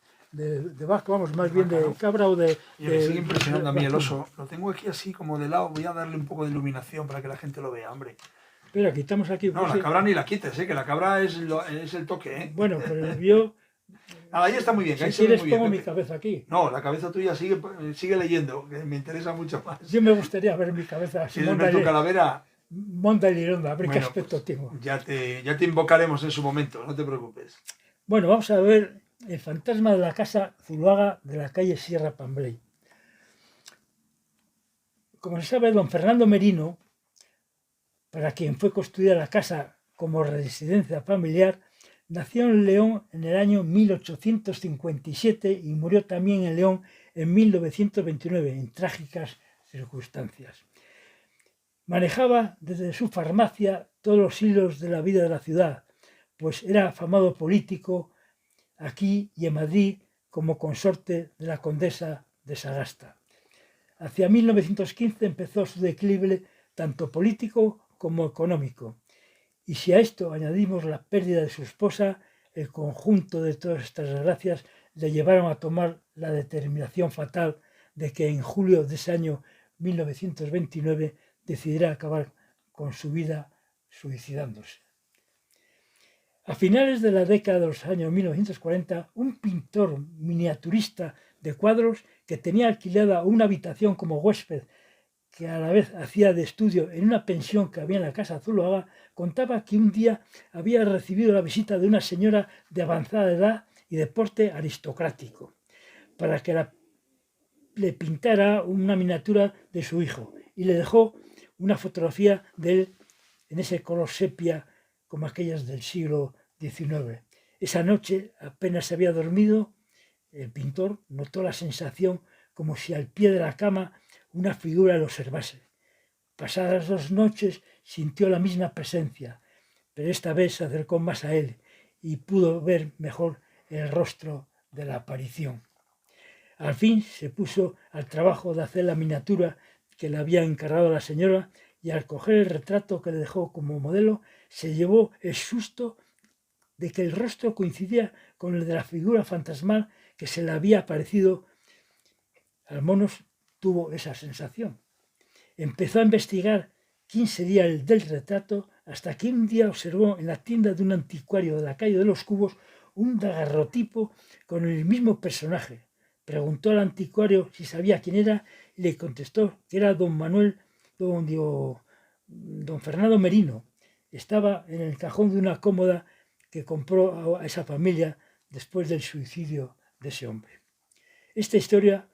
vaca, vamos, más bien de cabra o de... Y me sigue impresionando a mí el oso. Lo tengo aquí así como de lado, voy a darle un poco de iluminación para que la gente lo vea, hombre. Espera, quitamos aquí... No, la cabra ni la quites, que la cabra es el toque. Bueno, pero yo... Ahí está muy bien. Si ahí quieres se ve muy pongo bien, mi cabeza aquí. No, la cabeza tuya sigue leyendo, que me interesa mucho más. Yo me gustaría ver mi cabeza. Si ¿quieres ver tu calavera? Monda y Lironda, a ver qué aspecto pues, tengo. Ya te invocaremos en su momento, no te preocupes. Bueno, vamos a ver el fantasma de la casa Zuloaga de la calle Sierra Pambley. Como se sabe, don Fernando Merino, para quien fue construida la casa como residencia familiar, nació en León en el año 1857 y murió también en León en 1929, en trágicas circunstancias. Manejaba desde su farmacia todos los hilos de la vida de la ciudad, pues era afamado político aquí y en Madrid como consorte de la condesa de Sagasta. Hacia 1915 empezó su declive tanto político como económico. Y si a esto añadimos la pérdida de su esposa, el conjunto de todas estas desgracias le llevaron a tomar la determinación fatal de que en julio de ese año 1929 decidiera acabar con su vida suicidándose. A finales de la década de los años 1940, un pintor miniaturista de cuadros que tenía alquilada una habitación como huésped, que a la vez hacía de estudio en una pensión que había en la casa Zuloaga, contaba que un día había recibido la visita de una señora de avanzada edad y de porte aristocrático, para que le pintara una miniatura de su hijo, y le dejó una fotografía de él en ese color sepia como aquellas del siglo XIX. Esa noche, apenas se había dormido, el pintor notó la sensación como si al pie de la cama una figura lo observase. Pasadas 2 noches sintió la misma presencia, pero esta vez se acercó más a él y pudo ver mejor el rostro de la aparición. Al fin se puso al trabajo de hacer la miniatura que le había encargado la señora y al coger el retrato que le dejó como modelo se llevó el susto de que el rostro coincidía con el de la figura fantasmal que se le había aparecido. Al menos tuvo esa sensación. Empezó a investigar quién sería el del retrato hasta que un día observó en la tienda de un anticuario de la calle de los Cubos un daguerrotipo con el mismo personaje. Preguntó al anticuario si sabía quién era y le contestó que era don Fernando Merino. Estaba en el cajón de una cómoda que compró a esa familia después del suicidio de ese hombre. Esta historia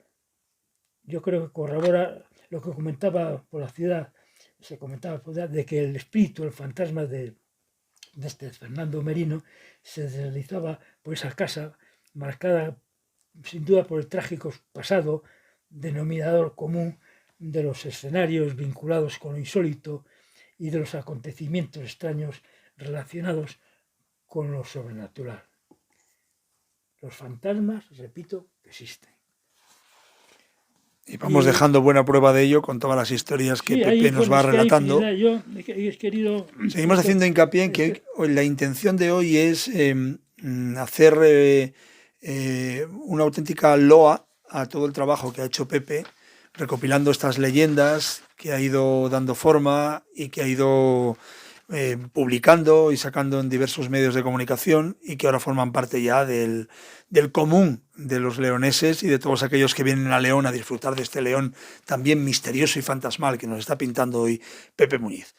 yo creo que corrobora lo que comentaba por la ciudad, se comentaba por la ciudad, de que el espíritu, el fantasma de este Fernando Merino se deslizaba por esa casa marcada sin duda por el trágico pasado, denominador común de los escenarios vinculados con lo insólito y de los acontecimientos extraños relacionados con lo sobrenatural. Los fantasmas, repito, existen. Y vamos dejando buena prueba de ello con todas las historias que sí, Pepe nos va relatando. Yo he querido... Seguimos haciendo hincapié en que la intención de hoy es hacer una auténtica loa a todo el trabajo que ha hecho Pepe, recopilando estas leyendas que ha ido dando forma y que ha ido publicando y sacando en diversos medios de comunicación y que ahora forman parte ya del común de los leoneses y de todos aquellos que vienen a León a disfrutar de este León también misterioso y fantasmal que nos está pintando hoy Pepe Muñiz.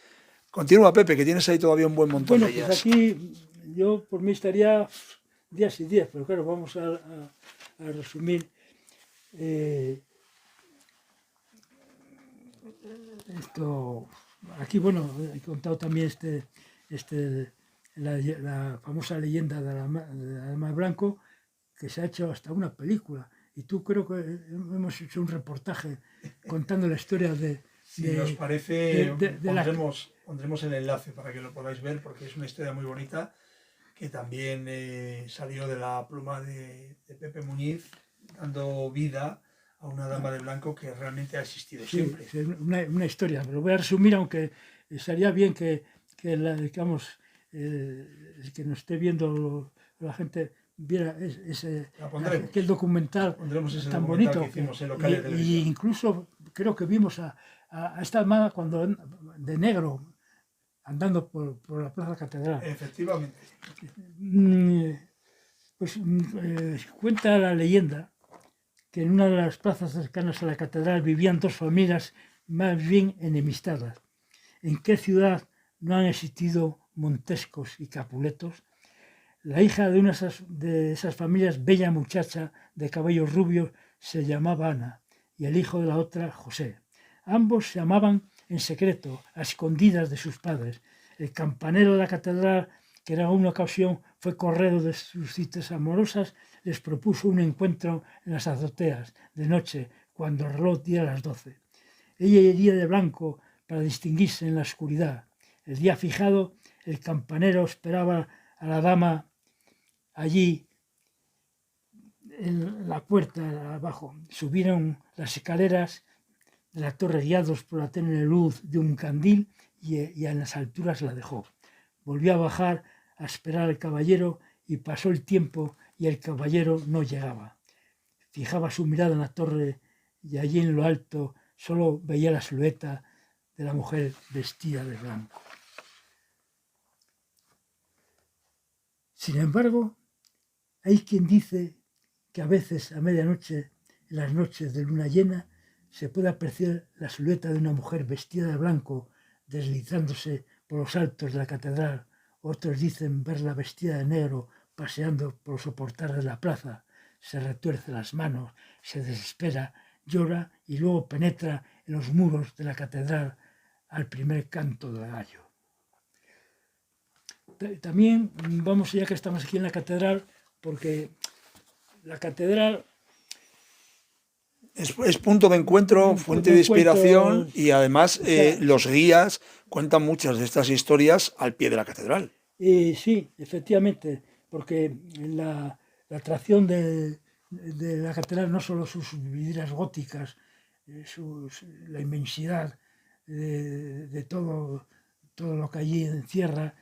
Continúa, Pepe, que tienes ahí todavía un buen montón de ellas. Pues aquí yo por mí estaría días y días, pero claro, vamos a resumir. Esto, aquí, bueno, he contado también la famosa leyenda de la Dama de Blanco, que se ha hecho hasta una película. Y tú creo que hemos hecho un reportaje contando la historia de... Si os parece, pondremos el enlace para que lo podáis ver, porque es una historia muy bonita que también salió de la pluma de Pepe Muñiz, dando vida a una dama de blanco que realmente ha existido siempre. Sí, una historia. Me lo voy a resumir, aunque sería bien que digamos, el que nos esté viendo la gente viera aquel documental tan bonito. Y incluso creo que vimos a esta dama de negro andando por la Plaza Catedral. Efectivamente. Pues cuenta la leyenda que en una de las plazas cercanas a la catedral vivían dos familias más bien enemistadas. ¿En qué ciudad no han existido Montescos y Capuletos? La hija de una de esas familias, bella muchacha de cabellos rubios, se llamaba Ana y el hijo de la otra, José. Ambos se amaban en secreto, a escondidas de sus padres. El campanero de la catedral, que en una ocasión fue correro de sus citas amorosas, les propuso un encuentro en las azoteas de noche, cuando el reloj diera las 12. Ella iría de blanco para distinguirse en la oscuridad. El día fijado, el campanero esperaba a la dama allí en la puerta abajo. Subieron las escaleras de la torre guiados por la tenue luz de un candil y en las alturas la dejó. Volvió a bajar a esperar al caballero y pasó el tiempo y el caballero no llegaba. Fijaba su mirada en la torre y allí en lo alto solo veía la silueta de la mujer vestida de blanco. Sin embargo, hay quien dice que a veces a medianoche, en las noches de luna llena, se puede apreciar la silueta de una mujer vestida de blanco deslizándose por los altos de la catedral. Otros dicen verla vestida de negro paseando por los soportales de la plaza. Se retuerce las manos, se desespera, llora y luego penetra en los muros de la catedral al primer canto del gallo. También vamos, ya que estamos aquí en la catedral, porque la catedral es punto de encuentro, fuente de inspiración y además los guías cuentan muchas de estas historias al pie de la catedral. Sí, efectivamente, porque la atracción de la catedral no solo sus vidrieras góticas, la inmensidad de todo lo que allí encierra,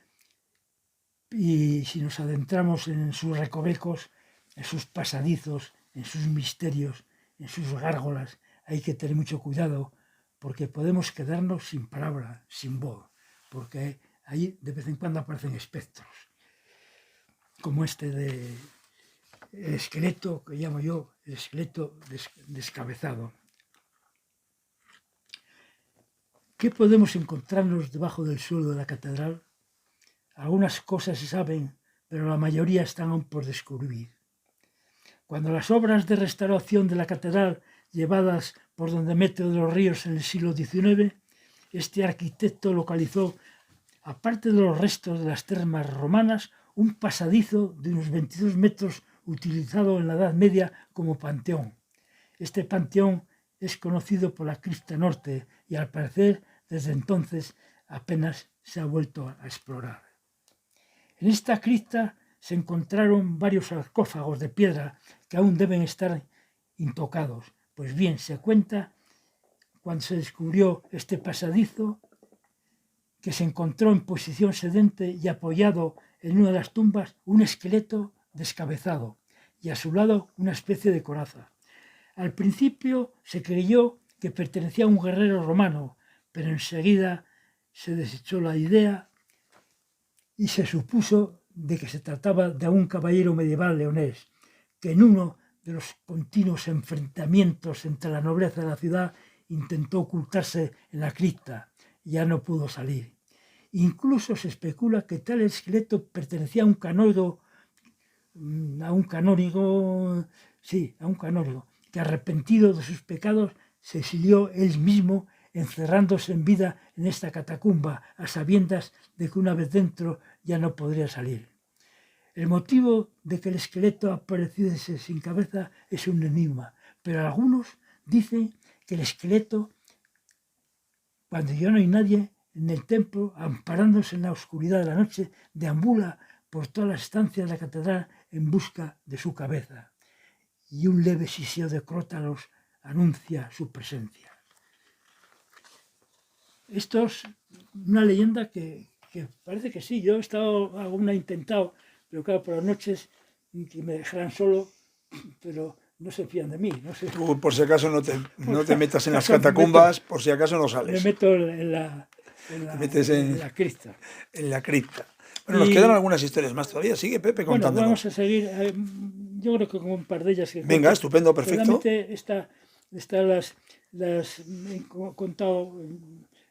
y si nos adentramos en sus recovecos, en sus pasadizos, en sus misterios, en sus gárgolas, hay que tener mucho cuidado porque podemos quedarnos sin palabra, sin voz, porque ahí de vez en cuando aparecen espectros, como este de el esqueleto, que llamo yo el esqueleto descabezado. ¿Qué podemos encontrarnos debajo del suelo de la catedral? Algunas cosas se saben, pero la mayoría están aún por descubrir. Cuando las obras de restauración de la catedral, llevadas por don Demetrio de los Ríos en el siglo XIX, este arquitecto localizó, aparte de los restos de las termas romanas, un pasadizo de unos 22 metros utilizado en la Edad Media como panteón. Este panteón es conocido por la cripta norte y al parecer desde entonces apenas se ha vuelto a explorar. En esta cripta se encontraron varios sarcófagos de piedra que aún deben estar intocados, Pues bien, se cuenta, cuando se descubrió este pasadizo, que se encontró en posición sedente y apoyado en una de las tumbas un esqueleto descabezado y a su lado una especie de coraza. Al principio se creyó que pertenecía a un guerrero romano, pero enseguida se desechó la idea y se supuso de que se trataba de un caballero medieval leonés, que en uno de los continuos enfrentamientos entre la nobleza de la ciudad intentó ocultarse en la cripta y ya no pudo salir. Incluso se especula que tal esqueleto pertenecía a un canónigo, que arrepentido de sus pecados se exilió él mismo, encerrándose en vida en esta catacumba, a sabiendas de que una vez dentro ya no podría salir. El motivo de que el esqueleto apareciese sin cabeza es un enigma, pero algunos dicen que el esqueleto, cuando ya no hay nadie en el templo, amparándose en la oscuridad de la noche, deambula por todas las estancias de la catedral en busca de su cabeza, y un leve siseo de crótalos anuncia su presencia. Esto es una leyenda que parece que sí. Yo he estado, alguna intentado, pero claro, por las noches que me dejaran solo, pero no se fían de mí. No sé. Tú, por si acaso, no te metas en las catacumbas, por si acaso no sales. Me meto en la cripta. En la cripta. Bueno, nos quedan algunas historias más todavía. Sigue, Pepe, contándonos. Bueno, vamos a seguir. Yo creo que con un par de ellas. Venga, estupendo, perfecto. Estas las he contado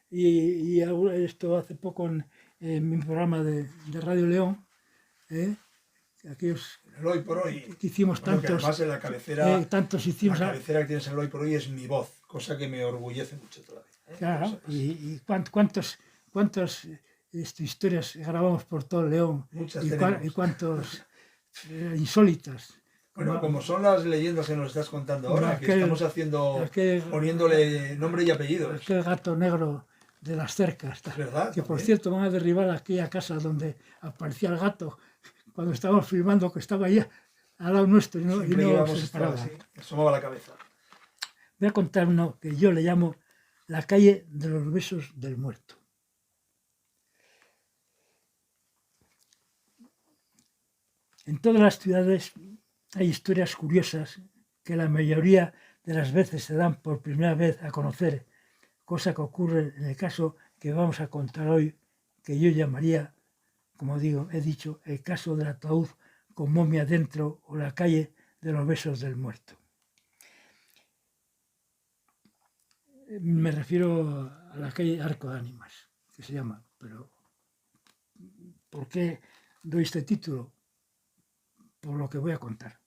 y esto hace poco en mi programa de Radio León. Aquellos el hoy por hoy. Que hicimos tantos. Que además en la cabecera, tantos hicimos. La cabecera que tienes en el hoy por hoy es mi voz, cosa que me orgullece mucho todavía. Claro, y cuántas historias grabamos por todo León. Muchas y cuántos insólitas. Bueno, como son las leyendas que nos estás contando ahora, que estamos poniéndole nombre y apellido. Aquel gato negro de las cercas. Es verdad. Que por cierto van a derribar aquella casa donde aparecía el gato cuando estábamos filmando, que estaba ahí al lado nuestro y no se separaba. Asomaba la cabeza. Voy a contar uno que yo le llamo la calle de los besos del muerto. En todas las ciudades hay historias curiosas que la mayoría de las veces se dan por primera vez a conocer, cosa que ocurre en el caso que vamos a contar hoy, que yo llamaría, como he dicho, el caso del ataúd con momia dentro o la calle de los besos del muerto. Me refiero a la calle Arco de Ánimas, que se llama, pero ¿por qué doy este título? Por lo que voy a contar.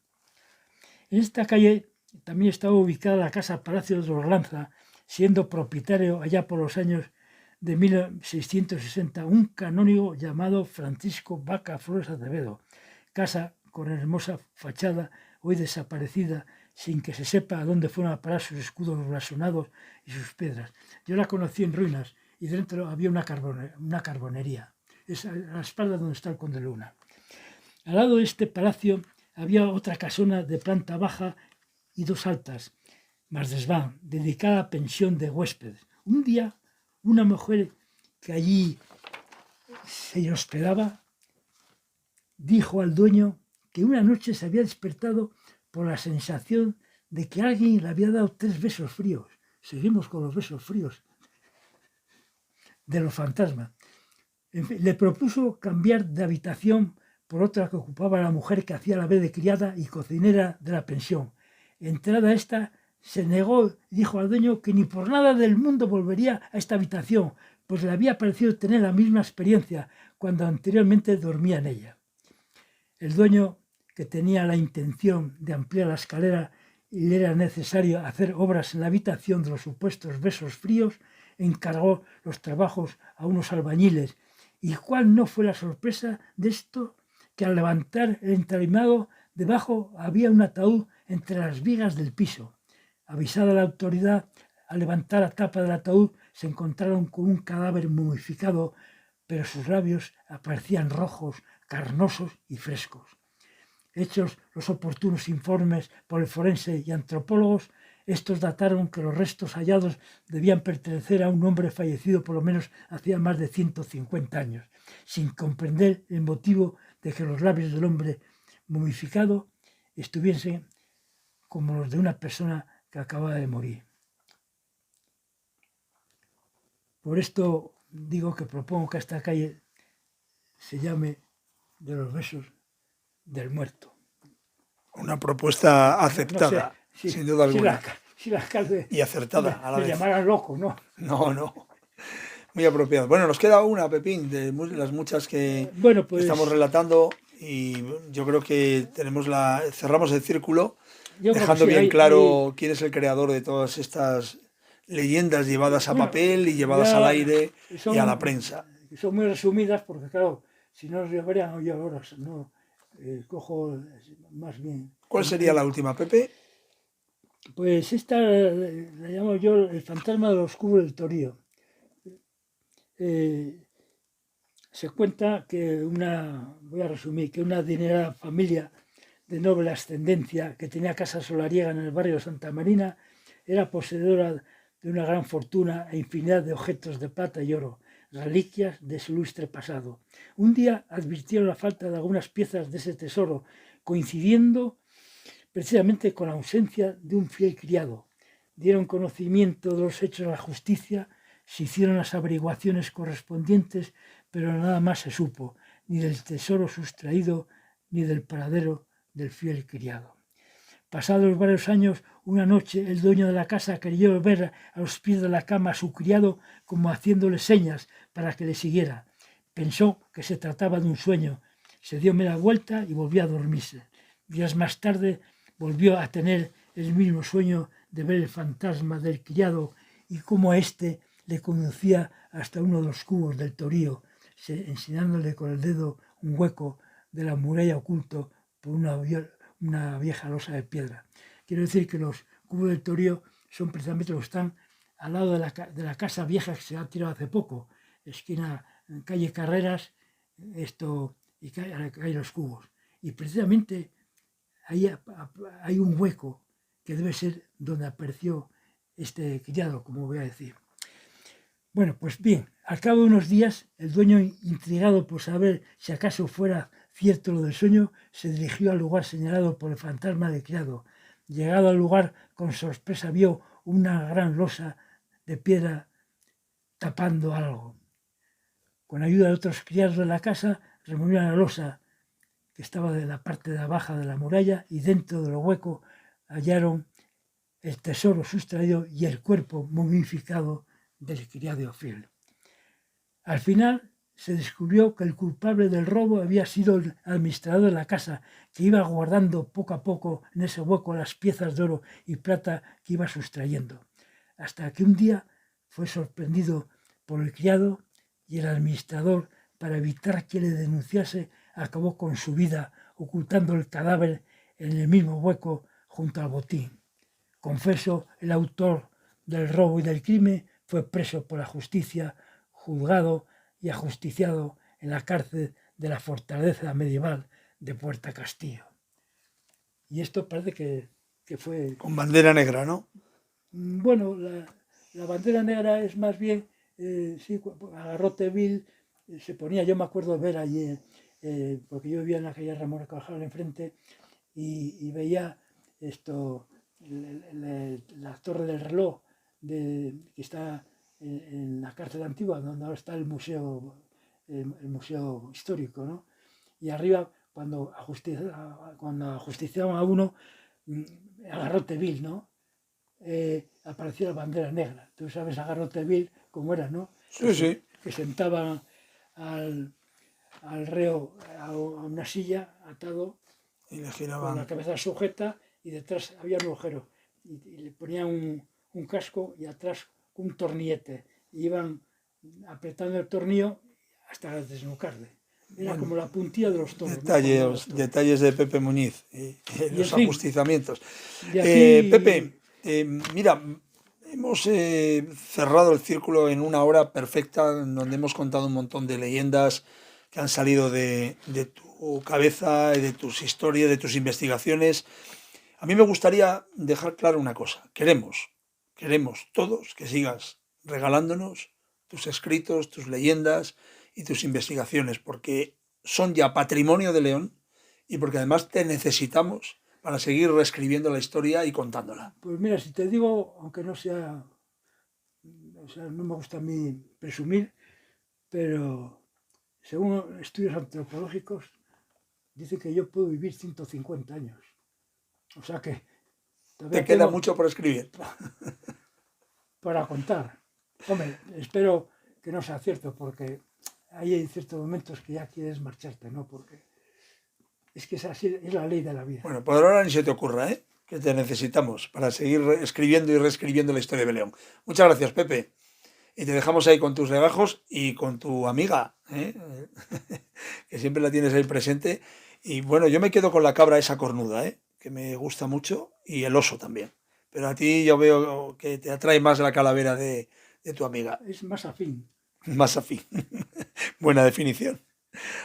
En esta calle también estaba ubicada la Casa Palacio de Orlanza, siendo propietario allá por los años de 1660 un canónigo llamado Francisco Vaca Flores Acevedo, casa con hermosa fachada hoy desaparecida, sin que se sepa a dónde fueron a parar sus escudos blasonados y sus piedras. Yo la conocí en ruinas y dentro había una carbonería. Es a la espalda donde está el Conde Luna. Al lado de este palacio había otra casona de planta baja y dos altas, más desván, dedicada a pensión de huéspedes. Un día, una mujer que allí se hospedaba dijo al dueño que una noche se había despertado por la sensación de que alguien le había dado 3 besos fríos. Seguimos con los besos fríos de los fantasmas. En fin, le propuso cambiar de habitación por otra que ocupaba la mujer que hacía la vez de criada y cocinera de la pensión. Entrada esta, se negó y dijo al dueño que ni por nada del mundo volvería a esta habitación, pues le había parecido tener la misma experiencia cuando anteriormente dormía en ella. El dueño, que tenía la intención de ampliar la escalera y le era necesario hacer obras en la habitación de los supuestos besos fríos, encargó los trabajos a unos albañiles. ¿Y cuál no fue la sorpresa de esto? Que al levantar el entramado, debajo había un ataúd entre las vigas del piso. Avisada la autoridad, al levantar la tapa del ataúd, se encontraron con un cadáver momificado, pero sus labios aparecían rojos, carnosos y frescos. Hechos los oportunos informes por el forense y antropólogos, Estos dataron que los restos hallados debían pertenecer a un hombre fallecido por lo menos hacía más de 150 años, sin comprender el motivo de que los labios del hombre momificado estuviesen como los de una persona que acaba de morir. Por esto digo que propongo que esta calle se llame de los besos del muerto. Una propuesta aceptada, No sé, sin duda alguna. Si la alcalde y acertada a la me vez. llamaran loco, ¿no? No. Muy apropiado. Bueno, nos queda una, Pepín, de las muchas que estamos relatando, y yo creo que cerramos el círculo, dejando bien claro quién es el creador de todas estas leyendas llevadas a papel y llevadas al aire y a la prensa. Son muy resumidas porque, claro, si no os llevarían horas, no cojo más bien. ¿Cuál sería la última, Pepe? Pues esta la llamo yo el fantasma de los cubos del Torío. Se cuenta que voy a resumir, que una adinerada familia de noble ascendencia que tenía casa solariega en el barrio de Santa Marina era poseedora de una gran fortuna e infinidad de objetos de plata y oro, reliquias de su ilustre pasado. Un día advirtieron la falta de algunas piezas de ese tesoro, coincidiendo precisamente con la ausencia de un fiel criado. Dieron conocimiento de los hechos a la justicia, se hicieron las averiguaciones correspondientes, pero nada más se supo, ni del tesoro sustraído, ni del paradero del fiel criado. Pasados varios años, una noche el dueño de la casa creyó ver a los pies de la cama a su criado como haciéndole señas para que le siguiera. Pensó que se trataba de un sueño, se dio media vuelta y volvió a dormirse. Días más tarde volvió a tener el mismo sueño de ver el fantasma del criado y cómo éste le conducía hasta uno de los cubos del Torío, enseñándole con el dedo un hueco de la muralla oculto por una vieja losa de piedra. Quiero decir que los cubos del Torío son precisamente los que están al lado de la casa vieja que se ha tirado hace poco, esquina calle Carreras, y hay los cubos. Y precisamente ahí hay un hueco que debe ser donde apareció este criado, como voy a decir. Bueno, pues bien, al cabo de unos días, el dueño, intrigado por saber si acaso fuera cierto lo del sueño, se dirigió al lugar señalado por el fantasma del criado. Llegado al lugar, con sorpresa vio una gran losa de piedra tapando algo. Con ayuda de otros criados de la casa, removieron la losa que estaba de la parte de abajo de la muralla y dentro del hueco hallaron el tesoro sustraído y el cuerpo momificado del criado fiel. Al final se descubrió que el culpable del robo había sido el administrador de la casa, que iba guardando poco a poco en ese hueco las piezas de oro y plata que iba sustrayendo, hasta que un día fue sorprendido por el criado y el administrador, para evitar que le denunciase, acabó con su vida ocultando el cadáver en el mismo hueco junto al botín. Confeso, el autor del robo y del crimen fue preso por la justicia, juzgado y ajusticiado en la cárcel de la fortaleza medieval de Puerta Castillo. Y esto parece que fue... Con bandera negra, ¿no? Bueno, la bandera negra es más bien, sí, a Garrote Vil se ponía, yo me acuerdo de ver allí, porque yo vivía en la calle Ramón Cajal enfrente, y veía la torre del reloj que está en la cárcel antigua, donde ahora está el museo histórico, ¿no? Y arriba, cuando ajusticiaban a uno, a Garrote Vil, ¿no? Aparecía la bandera negra. Tú sabes a Garrote Vil cómo era, ¿no? Sí. Que sentaban al reo a una silla atado y le giraban con la cabeza sujeta y detrás había un agujero y le ponían un casco y atrás un tornillete y iban apretando el tornillo hasta desnucarle. Era como la puntilla de los toros. Detalles de Pepe Muñiz y los ajusticiamientos. Aquí... Pepe, mira, hemos cerrado el círculo en una hora perfecta, en donde hemos contado un montón de leyendas que han salido de tu cabeza, de tus historias, de tus investigaciones. A mí me gustaría dejar claro una cosa. Queremos todos que sigas regalándonos tus escritos, tus leyendas y tus investigaciones, porque son ya patrimonio de León y porque además te necesitamos para seguir reescribiendo la historia y contándola. Pues mira, si te digo, aunque no sea, o sea, no me gusta a mí presumir, pero según estudios antropológicos, dice que yo puedo vivir 150 años. O sea que te queda mucho por escribir. Para contar. Hombre, espero que no sea cierto, porque hay ciertos momentos que ya quieres marcharte, ¿no? Porque es que es así, es la ley de la vida. Bueno, por ahora ni se te ocurra, ¿eh? Que te necesitamos para seguir escribiendo y reescribiendo la historia de León. Muchas gracias, Pepe. Y te dejamos ahí con tus legajos y con tu amiga, ¿eh? Que siempre la tienes ahí presente. Y bueno, yo me quedo con la cabra esa cornuda, ¿eh? Que me gusta mucho, y el oso también. Pero a ti yo veo que te atrae más la calavera de tu amiga. Es más afín. Más afín. Buena definición.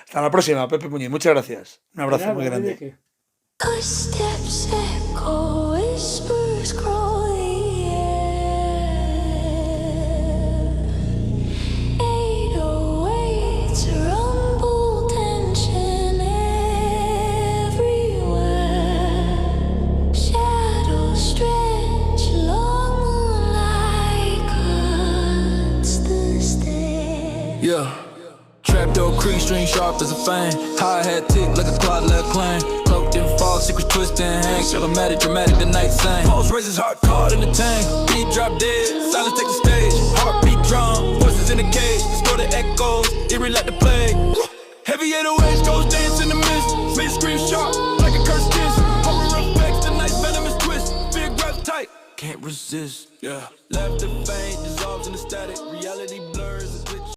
Hasta la próxima, Pepe Muñiz. Muchas gracias. Un abrazo muy grande. Yeah, trapdoor creek, string sharp as a fang. Hi-hat tick like a clock, let clang. Cloaked in fog, secrets twist and hang. Dramatic, the night sang. Pulse raises heart caught in the tank. Beat drop dead, silence take the stage. Heartbeat drum, voices in the cage. Store the echoes, eerie like the plague. Heavy 808s, ghost dance in the mist. Mid scream sharp, like a cursed kiss. Horror effects, the night venomous twist. Fear grabs tight, can't resist. Yeah, left the faint, dissolves in the static. Reality blurs.